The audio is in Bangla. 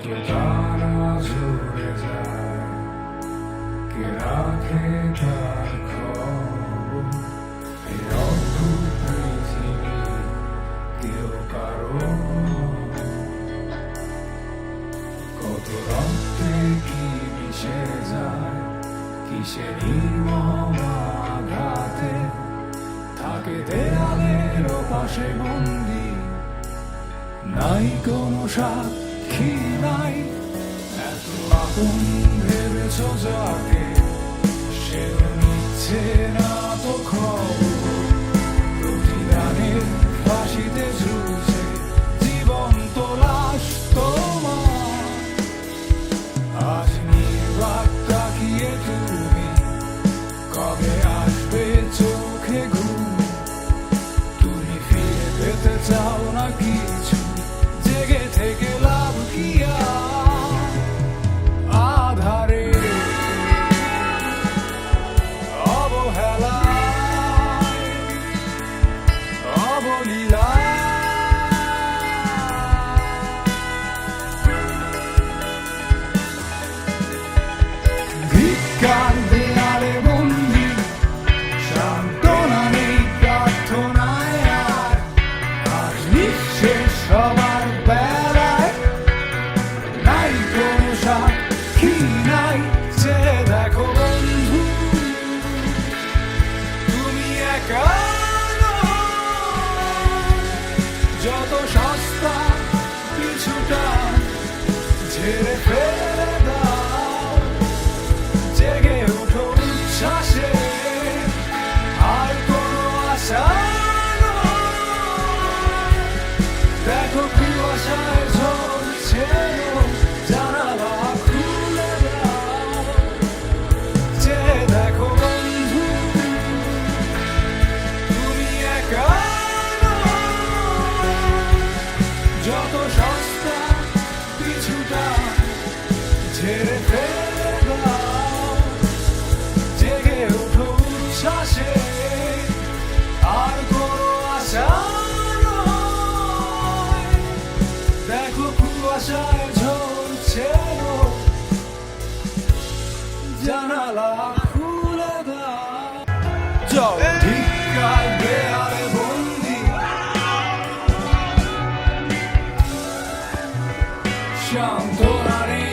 কে তারা ঝরে যায়, কে রাখে তার খবর। এই অদ্ভুত পৃথিবী কেউ কারো, কত রক্তে কি মিশে যায়, কিসে নির্মম আঘাতে থাকে দেয়ালের পাশে বন্দি। নাই কোনো সাক্ষী নাই, এত আপন ভেবেছ যাকে, সে নিচ্ছে না তো খবর। প্রতিদানের ফাঁসিতে ঝুলছে জীবন্ত লাশ তোমার। আজ নির্বাক তাকিয়ে তুমি, কবে আসবে চোখে ঘুম? তুমি ফিরে পেতে চাও না কিছু, জেগে থেকে লাভ কি আর? আধারে অবহেলায় অবলীলায় ভিক্ষার দেয়ালে বন্দি, সান্ত্বনা নেই প্রার্থনায় আর। আজ নিঃশেষ সবার বেলায়, নাই কোনো সাক্ষী নাই। যে দেখো বন্ধু, তুমি একা নও। যত সস্তা কিছুটা ঝেড়ে ফেলে দাও, জেগে উঠো উচ্ছ্বাসে, আর কোনো আশা নয়। দেখো কুয়াশায় ঝরছে জানালা খুলে দাও। যে দেখো বন্ধু, তুমি একা নও। যত সস্তা কিছুটা ঝেড়ে ফেলে দাও, জেগে উঠো উচ্ছ্বাসে, আর কোনো আশা নয়। দেখো কুয়াশায় ঝরছে জানালা খুলে দাও। যাও ভিক্ষার দেয়ালে বন্দি, সান্ত্বনা নেই